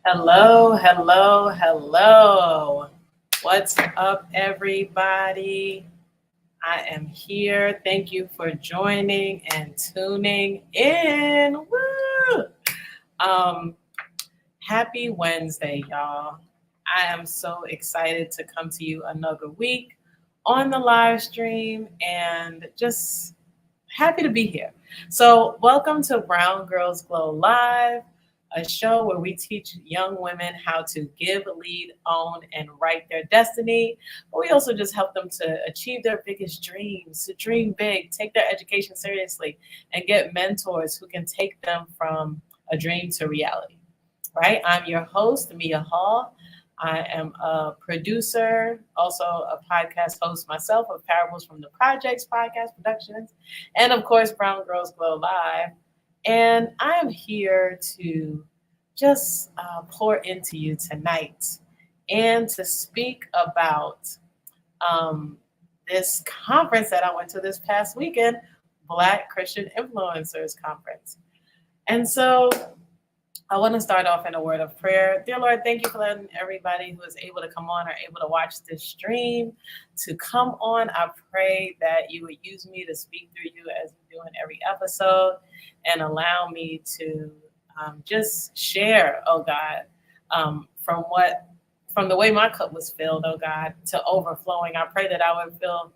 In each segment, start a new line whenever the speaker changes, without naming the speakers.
Hello, hello, hello. What's up, everybody? I am here. Thank you for joining and tuning in. Woo! Um, Happy Wednesday, y'all. I am so excited to come to you another week on the live stream and just happy to be here. So, welcome to Brown Girls Glow Live, a show where we teach young women how to give, lead, own, and write their destiny. But we also just help them to achieve their biggest dreams, to dream big, take their education seriously, and get mentors who can take them from a dream to reality. Right? I'm your host, Mia Hall. I am a producer, also a podcast host myself of Parables from the Projects Podcast Productions, and of course, Brown Girls Glow Live. And I am here to just pour into you tonight and to speak about um, this conference that I went to this past weekend, Black Christian Influencers Conference. And so I want to start off in a word of prayer. Dear Lord, thank you for letting everybody who is able to come on or able to watch this stream to come on. I pray that you would use me to speak through you as you do in every episode and allow me to just share, oh God, from the way my cup was filled, oh God, to overflowing. I pray that I would feel,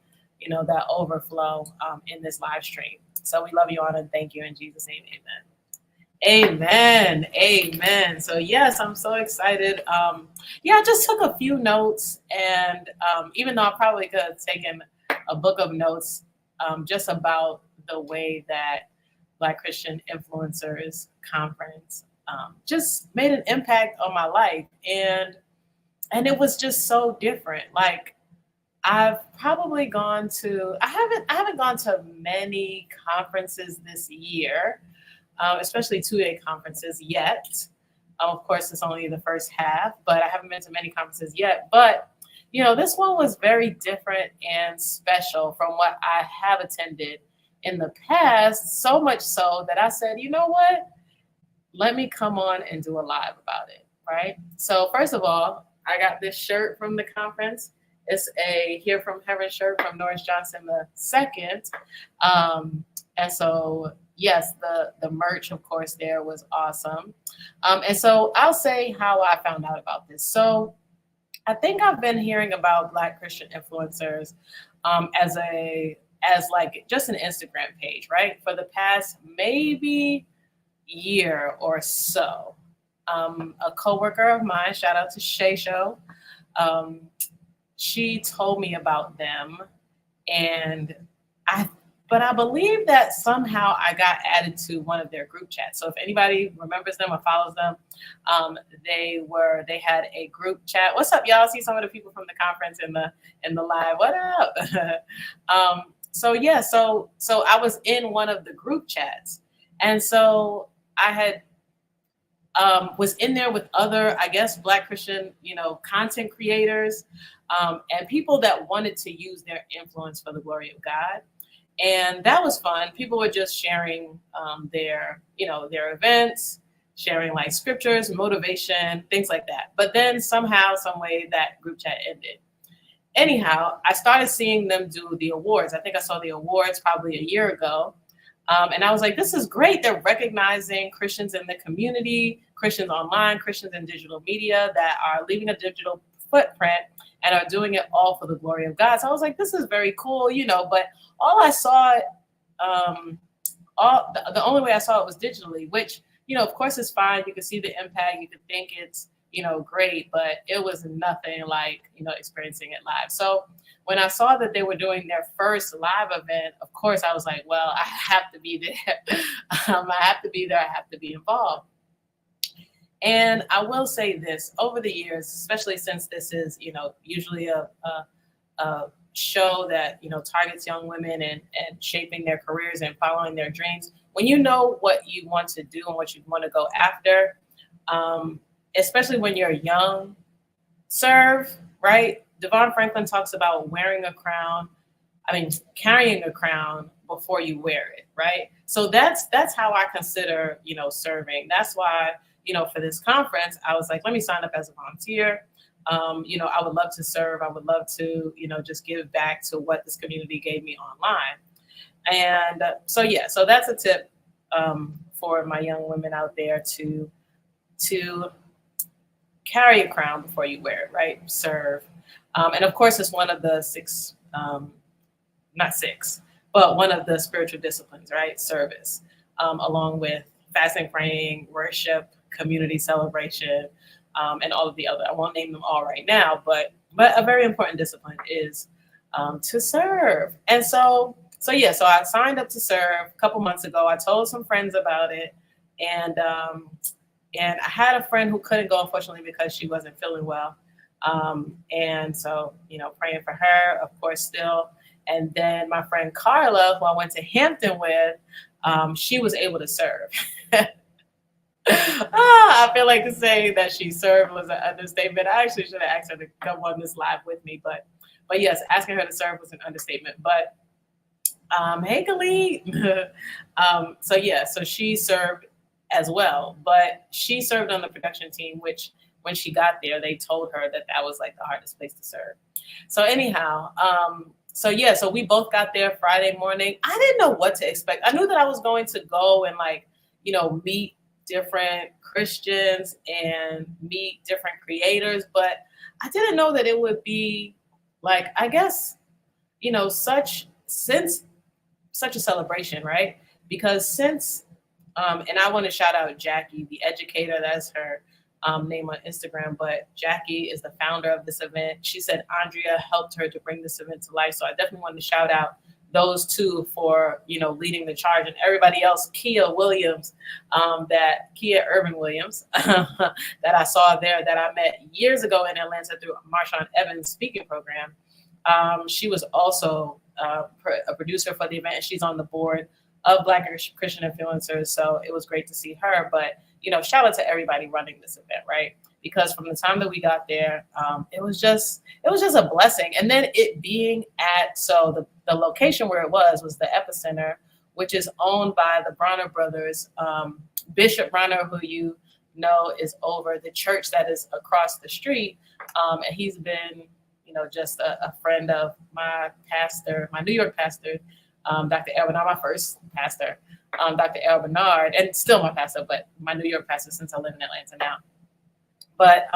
that overflow in this live stream. So we love you all and thank you in Jesus' name, amen. Amen. Amen. So yes, I'm so excited. I just took a few notes, and even though I probably could have taken a book of notes, just about the way that Black Christian Influencers Conference just made an impact on my life, and it was just so different. Like I've probably gone to, I haven't gone to many conferences this year, especially two-day conferences yet. Of course, it's only the first half, but I haven't been to many conferences yet. But, this one was very different and special from what I have attended in the past, so much so that I said, you know what? Let me come on and do a live about it, right? So first of all, I got this shirt from the conference. It's a Here from Heaven shirt from Norris Johnson II. And so yes, the merch, of course, there was awesome. And so I'll say how I found out about this. So I think I've been hearing about Black Christian influencers as like just an Instagram page, right? For the past maybe year or so. A coworker of mine, shout out to Shay Show, she told me about them, and I believe that somehow I got added to one of their group chats. So if anybody remembers them or follows them, they had a group chat. What's up, y'all? See some of the people from the conference in the live. What up? So I was in one of the group chats, and so I had was in there with other, I guess, Black Christian, content creators, and people that wanted to use their influence for the glory of God. And that was fun. People were just sharing their events, sharing like scriptures, motivation, things like that. But then somehow, some way, that group chat ended. Anyhow, I started seeing them do the awards. I think I saw the awards probably a year ago. And I was like, this is great. They're recognizing Christians in the community, Christians online, Christians in digital media that are leaving a digital footprint and are doing it all for the glory of God. So I was like, this is very cool, but all I saw, the only way I saw it was digitally, which, of course is fine. You can see the impact. You can think it's, great, but it was nothing like, experiencing it live. So when I saw that they were doing their first live event, of course I was like, well, I have to be there. I have to be there. I have to be involved. And I will say this, over the years, especially since this is, usually a show that, targets young women and shaping their careers and following their dreams, when you know what you want to do and what you want to go after, especially when you're young, serve, right? Devon Franklin talks about wearing a crown, carrying a crown before you wear it, right? So that's how I consider, serving. That's why, for this conference, I was like, let me sign up as a volunteer. I would love to serve. I would love to, just give back to what this community gave me online. And so that's a tip for my young women out there to carry a crown before you wear it, right? Serve. And of course, it's one of the six, not six, but one of the spiritual disciplines, right? Service, along with fasting, praying, worship, community celebration, and all of the other. I won't name them all right now, but a very important discipline is to serve. And so I signed up to serve a couple months ago. I told some friends about it, and I had a friend who couldn't go, unfortunately, because she wasn't feeling well. And so, praying for her, of course, still. And then my friend Carla, who I went to Hampton with, she was able to serve. I feel like to say that she served was an understatement. I actually should have asked her to come on this live with me, but yes, asking her to serve was an understatement. But hey, Khalid. So she served as well, but she served on the production team, which when she got there, they told her that was like the hardest place to serve. So anyhow, so we both got there Friday morning. I didn't know what to expect. I knew that I was going to go and meet different Christians and meet different creators, but I didn't know that it would be such a celebration, right? Because since and I want to shout out Jackie, the educator, that's her name on Instagram, but Jackie is the founder of this event. She said Andrea helped her to bring this event to life. So I definitely want to shout out those two for, leading the charge, and everybody else, Kia Urban Williams, that I saw there, that I met years ago in Atlanta through Marshawn Evans' speaking program. She was also a producer for the event, and she's on the board of Black Christian Influencers. So it was great to see her. But, shout out to everybody running this event, right? Because from the time that we got there, it was just a blessing. And then it being at, the location where it was the Epicenter, which is owned by the Bronner brothers. Bishop Bronner, who is over the church that is across the street. And he's been, just a friend of my pastor, my New York pastor, Dr. El Bernard, my first pastor, Dr. El Bernard, and still my pastor, but my New York pastor since I live in Atlanta now. But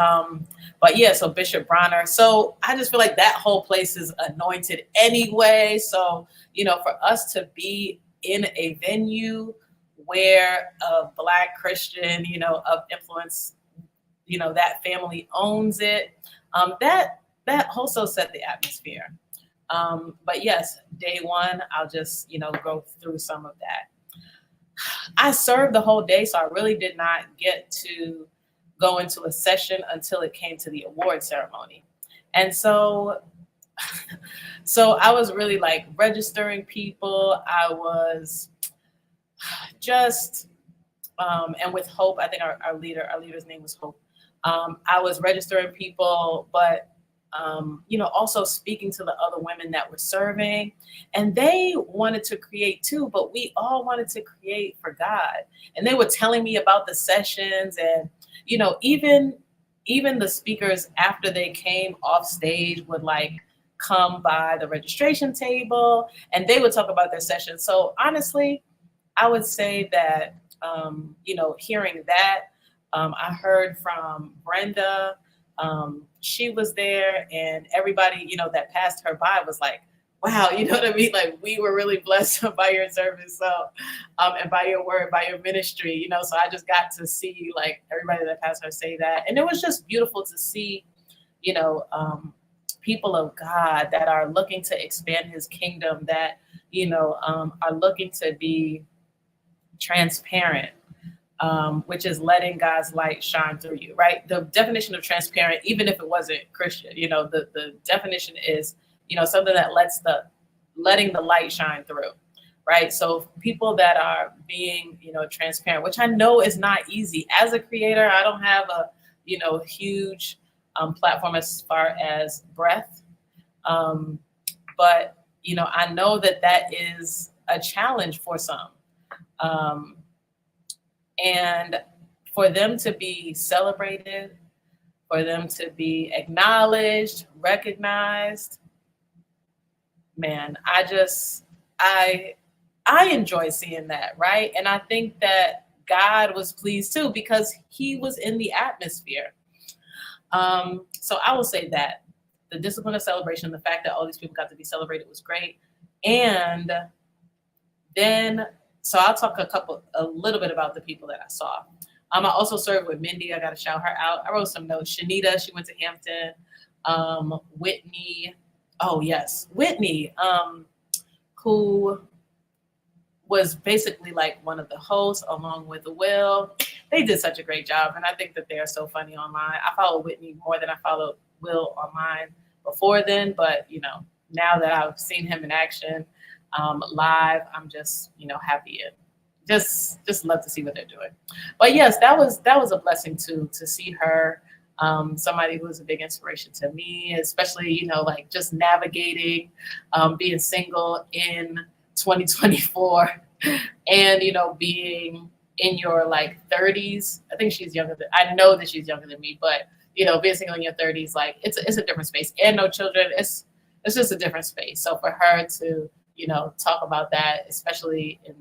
yeah, so Bishop Bronner. So I just feel like that whole place is anointed anyway. So, for us to be in a venue where a Black Christian, of influence, that family owns it, that also set the atmosphere. But yes, day one, I'll just, go through some of that. I served the whole day, so I really did not get to go into a session until it came to the award ceremony. And so I was really registering people. I was just, and with Hope, I think our leader's name was Hope. I was registering people, but also speaking to the other women that were serving, and they wanted to create too, but we all wanted to create for God. And they were telling me about the sessions, and, even the speakers after they came off stage would come by the registration table and they would talk about their sessions. So honestly, I would say that, hearing that, I heard from Brenda. She was there, and everybody, that passed her by was like, wow, you know what I mean? We were really blessed by your service. So, and by your word, by your ministry, so I just got to see everybody that passed her say that. And it was just beautiful to see, people of God that are looking to expand his kingdom, that, are looking to be transparent, which is letting God's light shine through you, right? The definition of transparent, even if it wasn't Christian, the definition is, something that letting the light shine through, right? So people that are being, transparent, which I know is not easy. As a creator, I don't have a, huge platform as far as breadth. But, I know that is a challenge for some. And for them to be celebrated, for them to be acknowledged, recognized, man, I I enjoy seeing that, right? And I think that God was pleased too because he was in the atmosphere. So I will say that the discipline of celebration, the fact that all these people got to be celebrated was great. And then, so I'll talk a little bit about the people that I saw. I also served with Mindy. I got to shout her out. I wrote some notes. Shanita, she went to Hampton. Whitney, oh yes, Whitney, who was basically like one of the hosts along with Will. They did such a great job, and I think that they are so funny online. I follow Whitney more than I followed Will online before then, but now that I've seen him in action live, I'm just happy and just love to see what they're doing. But yes, that was a blessing too, to see her. Somebody who was a big inspiration to me, especially like just navigating being single in 2024 and being in your like 30s. I know that she's younger than me, but being single in your 30s, like it's a different space, and no children, it's just a different space. So for her to talk about that, especially in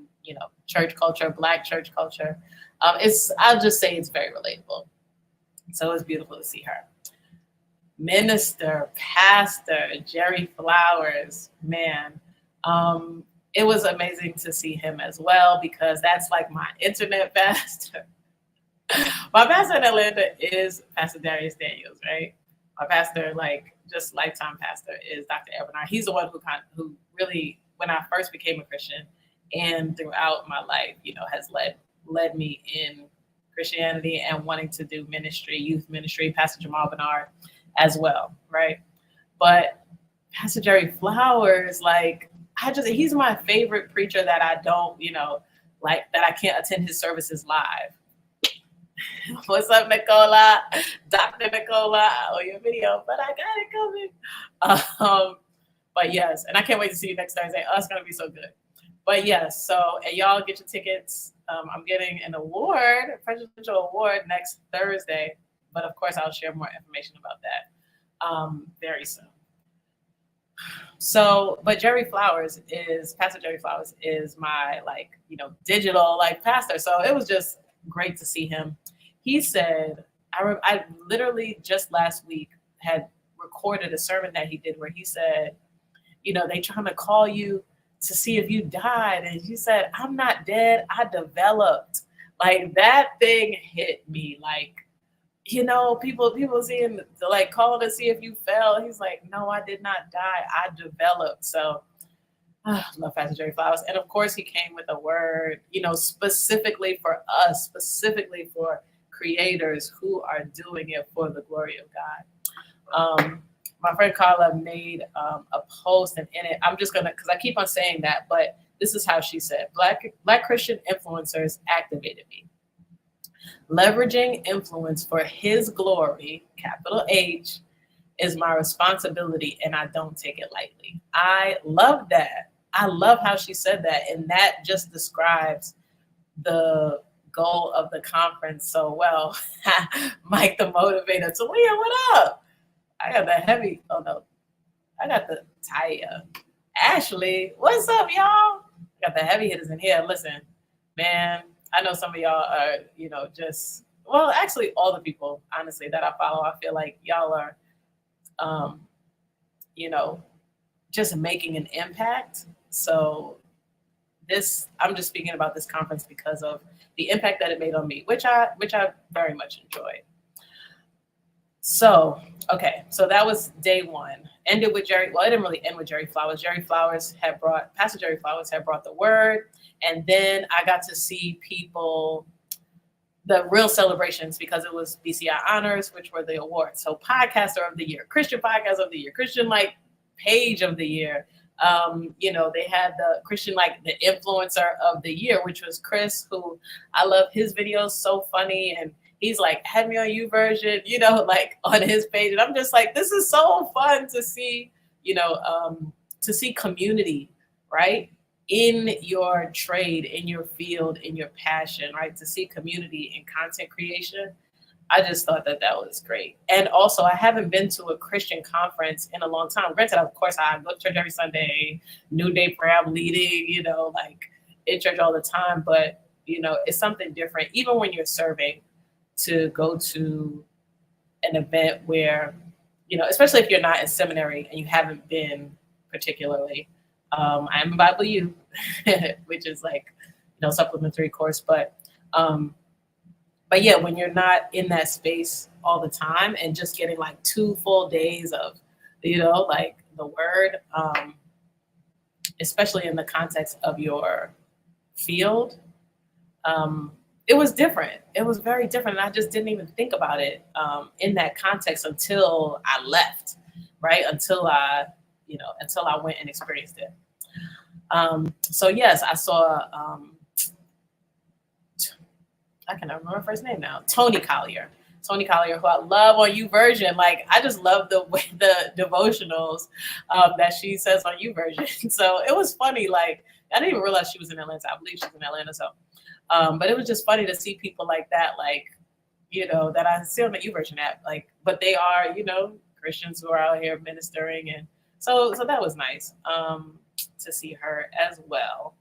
church culture, Black church culture, I'll just say it's very relatable. So it's beautiful to see her. Minister, Pastor Jerry Flowers, man. It was amazing to see him as well, because that's like my internet pastor. My pastor in Atlanta is Pastor Darius Daniels, right? My pastor, like just lifetime pastor, is Dr. Ebenar. He's the one who really, when I first became a Christian and throughout my life, has led me in Christianity and wanting to do ministry, youth ministry. Pastor Jamal Bernard as well, right? But Pastor Jerry Flowers, like he's my favorite preacher that I don't, like that I can't attend his services live. What's up, Nicola? Dr. Nicola, on your video, but I got it coming. But yes, and I can't wait to see you next Thursday. Oh, it's gonna be so good. But yes, so and y'all get your tickets. I'm getting an award, a presidential award next Thursday. But of course, I'll share more information about that very soon. So, but Pastor Jerry Flowers is my digital pastor. So it was just great to see him. He said, I literally just last week had recorded a sermon that he did where he said, they trying to call you to see if you died. And he said, I'm not dead. I developed. Like that thing hit me. Like, people seeing calling to see if you fell. He's like, no, I did not die. I developed. So I love Pastor Jerry Flowers. And of course he came with a word, specifically for us, specifically for creators who are doing it for the glory of God. My friend Carla made a post, and in it, I'm just gonna, because I keep on saying that, but this is how she said, Black Christian influencers activated me. Leveraging influence for his glory, capital H, is my responsibility, and I don't take it lightly. I love that. I love how she said that, and that just describes the goal of the conference so well. Mike the Motivator, Talia, what up? I got the heavy, oh no, I got the Taya. Ashley, what's up, y'all? I got the heavy hitters in here. Listen, man, I know some of y'all are, actually all the people, honestly, that I follow, I feel like y'all are, just making an impact. So I'm just speaking about this conference because of the impact that it made on me, which I very much enjoyed. So, okay, so that was day one. Ended with Jerry. Well, it didn't really end with Jerry Flowers. Pastor Jerry Flowers had brought the word. And then I got to see people, the real celebrations, because it was BCI honors, which were the awards. So podcaster of the year, Christian podcast of the year, Christian page of the year. They had the Christian, the influencer of the year, which was Chris, who I love his videos, so funny. And he's like, had me on YouVersion, on his page. And I'm just like, this is so fun to see, to see community, right? in your trade, in your field, in your passion, right? To see community in content creation. I just thought that that was great. And also, I haven't been to a Christian conference in a long time. Granted, of course, I go to church every Sunday, New Day prayer I'm leading, like in church all the time. But, it's something different, even when you're serving, to go to an event where, especially if you're not in seminary and you haven't been particularly. I'm a Bible U, which is like, supplementary course. But yeah, when you're not in that space all the time and just getting like 2 full days of, like the word, especially in the context of your field, it was different. It was very different. And I just didn't even think about it in that context until I left, right? Until I went and experienced it. So yes, I saw, I cannot remember her first name now, Tony Collier, who I love on YouVersion. Like, I just love the devotionals that she says on YouVersion. So it was funny. Like, I didn't even realize she was in Atlanta. I believe she's in Atlanta. So, but it was just funny to see people like that, like, that I see on the YouVersion app. Like, but they are, Christians who are out here ministering, and so that was nice to see her as well.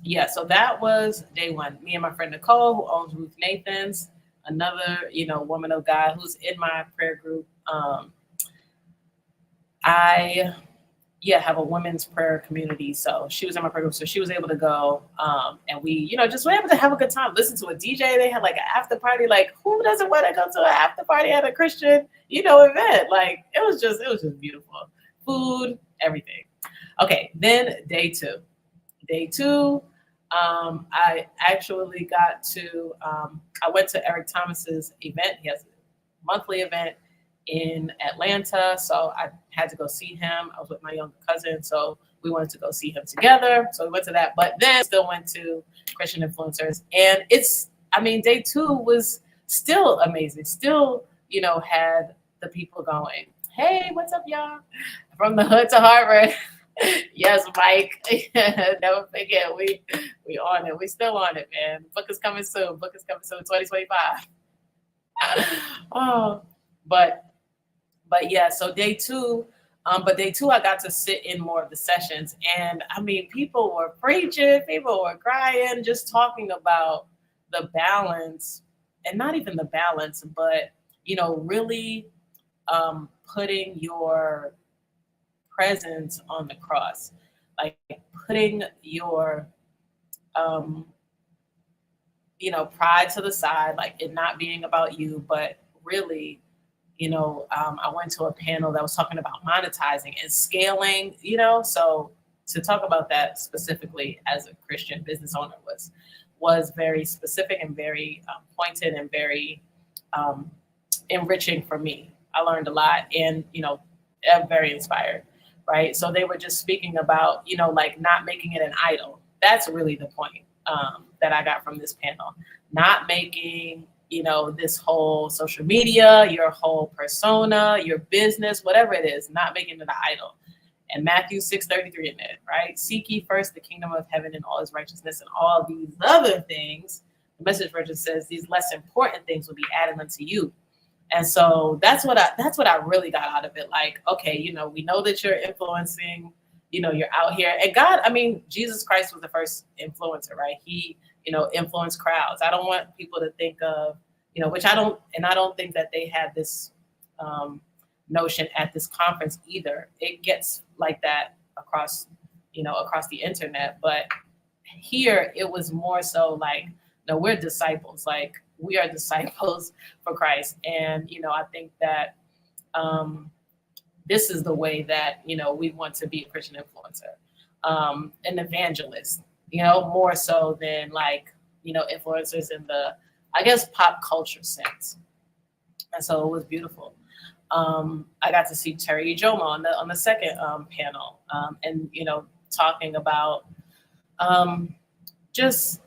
Yeah, so that was day one. Me and my friend Nicole, who owns Ruth Nathan's, another, woman of God who's in my prayer group. I have a women's prayer community. So she was in my prayer group. So she was able to go. And we, just were able to have a good time, listen to a DJ. They had like an after party. Like, who doesn't want to go to an after party at a Christian, event? Like, it was just beautiful. Food, everything. Okay, then day two. I actually got to, I went to Eric Thomas's event. He has a monthly event in Atlanta. So I had to go see him. I was with my younger cousin. So we wanted to go see him together. So we went to that, but then still went to Christian Influencers. And day two was still amazing. Still, had the people going, hey, what's up, y'all? From the hood to Harvard. Yes, Mike. Never forget. We on it. We still on it, man. Book is coming soon. 2025. Oh, but yeah. So day two, I got to sit in more of the sessions, and people were preaching, people were crying, just talking about the balance, and not even the balance, but really putting your presence on the cross, like putting your pride to the side, like it not being about you, but really, I went to a panel that was talking about monetizing and scaling, so to talk about that specifically as a Christian business owner was very specific and very pointed and very enriching for me. I learned a lot, and I'm very inspired. Right. So they were just speaking about, like not making it an idol. That's really the point that I got from this panel. Not making, this whole social media, your whole persona, your business, whatever it is, not making it an idol. And Matthew 6:33 in it, right? Seek ye first the kingdom of heaven and all its righteousness, and all these other things. The Message version says these less important things will be added unto you. And so that's what I really got out of it. Like, okay, we know that you're influencing, you're out here. And God, Jesus Christ was the first influencer, right? He, influenced crowds. I don't want people to think of, which I don't think that they had this notion at this conference either. It gets like that across the internet. But here it was more so like, no, we're disciples. Like, we are disciples for Christ. And, I think that this is the way that, we want to be a Christian influencer, an evangelist, more so than like, influencers in the, I guess, pop culture sense. And so it was beautiful. I got to see Terry Joma on the second panel, and, talking about just,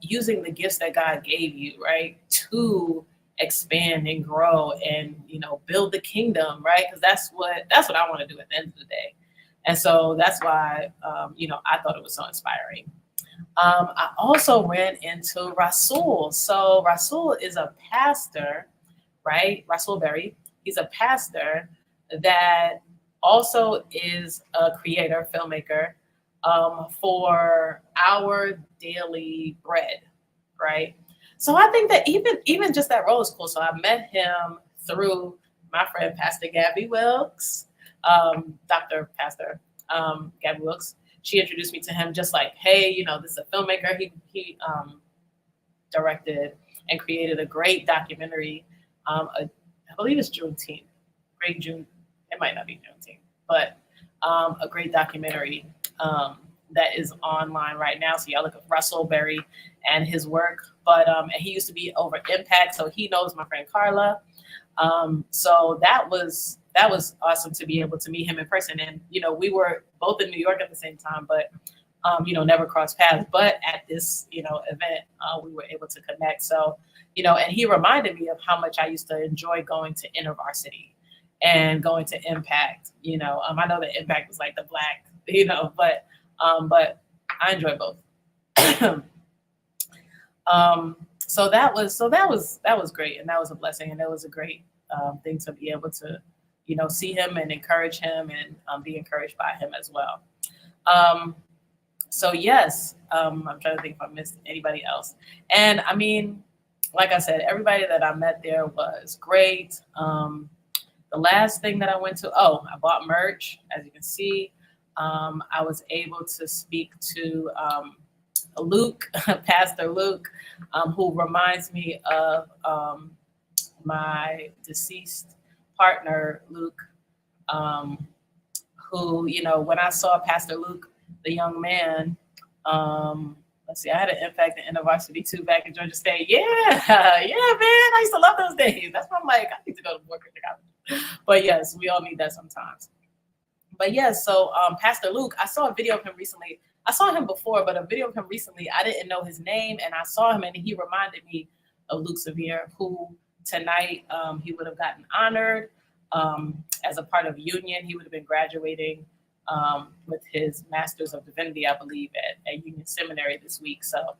using the gifts that God gave you, right, to expand and grow and, build the kingdom, right? Because that's what I want to do at the end of the day. And so that's why, I thought it was so inspiring. I also ran into Rasul. So Rasul is a pastor, right? Rasul Berry. He's a pastor that also is a creator, filmmaker for Our Daily Bread, right? So I think that even just that role is cool. So I met him through my friend Pastor Gabby Wilkes, Dr. Pastor Gabby Wilkes. She introduced me to him just like, hey, this is a filmmaker. He directed and created a great documentary. I believe it's Juneteenth, great June. It might not be Juneteenth, but a great documentary that is online right now. So y'all look at Russell Berry and his work. But and he used to be over Impact, so he knows my friend Carla. So that was awesome to be able to meet him in person. And we were both in New York at the same time, but never crossed paths. But at this event, we were able to connect. So and he reminded me of how much I used to enjoy going to InterVarsity and going to Impact. I know that Impact was like the black, but I enjoy both. So that was great, and that was a blessing, and it was a great thing to be able to see him and encourage him and be encouraged by him as well. So yes, I'm trying to think if I missed anybody else. And I mean, like I said, everybody that I met there was great. The last thing that I went to, I bought merch. As you can see, I was able to speak to Luke, Pastor Luke, who reminds me of my deceased partner, Luke, who, when I saw Pastor Luke, the young man, let's see, I had an impact in InterVarsity too back in Georgia State. Yeah, man, I used to love those days. That's why I'm like, I need to go to more Christian college. But yes, we all need that sometimes. But yes, so Pastor Luke, I saw a video of him recently. I saw him before, but a video of him recently, I didn't know his name, and I saw him, and he reminded me of Luke Sevier, who tonight he would have gotten honored as a part of Union. He would have been graduating with his Master's of Divinity, I believe, at Union Seminary this week. So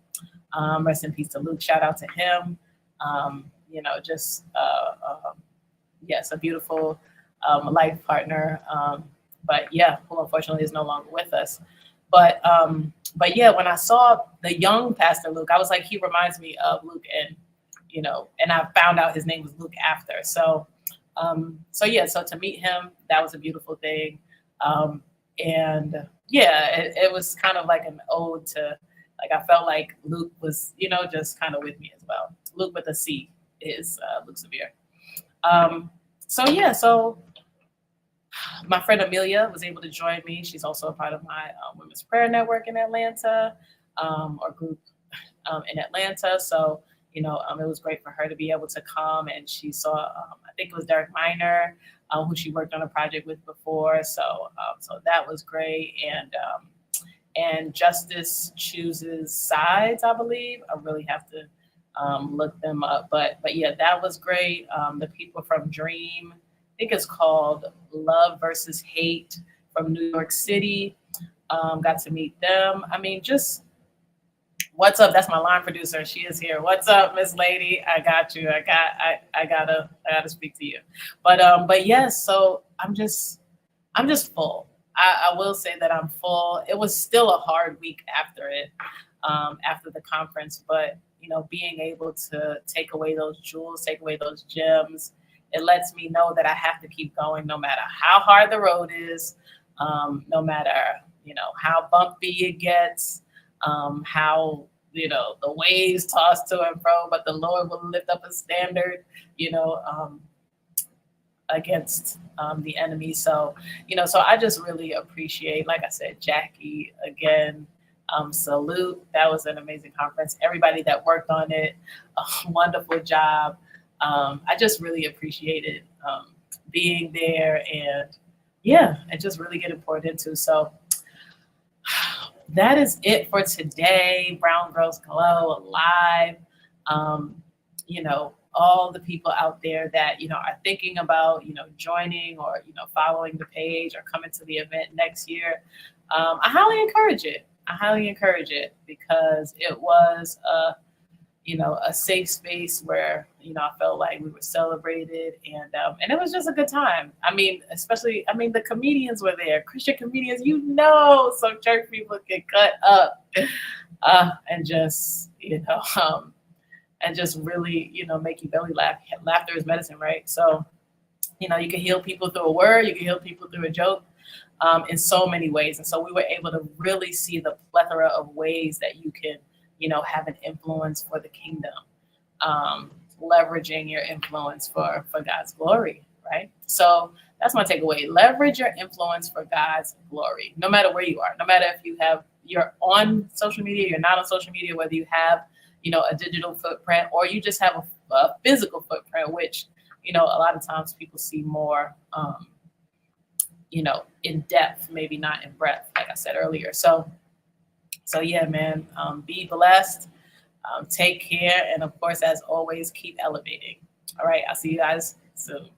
rest in peace to Luke. Shout out to him. Yes, a beautiful life partner. But yeah, who unfortunately is no longer with us. But yeah, when I saw the young Pastor Luke, I was like, he reminds me of Luke, and and I found out his name was Luke after. So so to meet him, that was a beautiful thing. And yeah, it was kind of like an ode to, like, I felt like Luke was, just kind of with me as well. Luke with a C is Luke Sevier. So my friend Amelia was able to join me. She's also a part of my Women's Prayer Network in Atlanta, or group in Atlanta. So, it was great for her to be able to come, and she saw, I think it was Derek Miner, who she worked on a project with before. So that was great. And Justice Chooses Sides, I believe. I really have to look them up. But yeah, that was great. The people from Dream, I think it's called Love versus Hate, from New York City. Got to meet them. I mean, just what's up? That's my line producer. She is here. What's up, Miss Lady? I got you. I gotta speak to you. But yes, so I'm just full. I will say that I'm full. It was still a hard week after it, after the conference, but being able to take away those jewels, take away those gems, it lets me know that I have to keep going no matter how hard the road is, no matter, how bumpy it gets, how, the waves toss to and fro, but the Lord will lift up a standard, against the enemy. So, so I just really appreciate, like I said, Jackie, again, salute. That was an amazing conference. Everybody that worked on it, a wonderful job. I just really appreciated being there, and yeah, and just really getting poured into. So that is it for today. Brown Girls Glow Live. all the people out there that, are thinking about, joining or, following the page or coming to the event next year. I highly encourage it. I highly encourage it because it was a safe space where, I felt like we were celebrated and it was just a good time. I mean, especially, the comedians were there, Christian comedians, some church people get cut up and just, and just really, make you belly laugh. Laughter is medicine, right? So, you can heal people through a word, you can heal people through a joke, in so many ways. And so we were able to really see the plethora of ways that you can, have an influence for the kingdom, leveraging your influence for God's glory, right? So that's my takeaway. Leverage your influence for God's glory, no matter where you are, no matter if you're on social media, you're not on social media, whether you have, a digital footprint or you just have a physical footprint, which, a lot of times people see more, in depth, maybe not in breadth, like I said earlier. So yeah, man, be blessed, take care. And of course, as always, keep elevating. All right. I'll see you guys soon.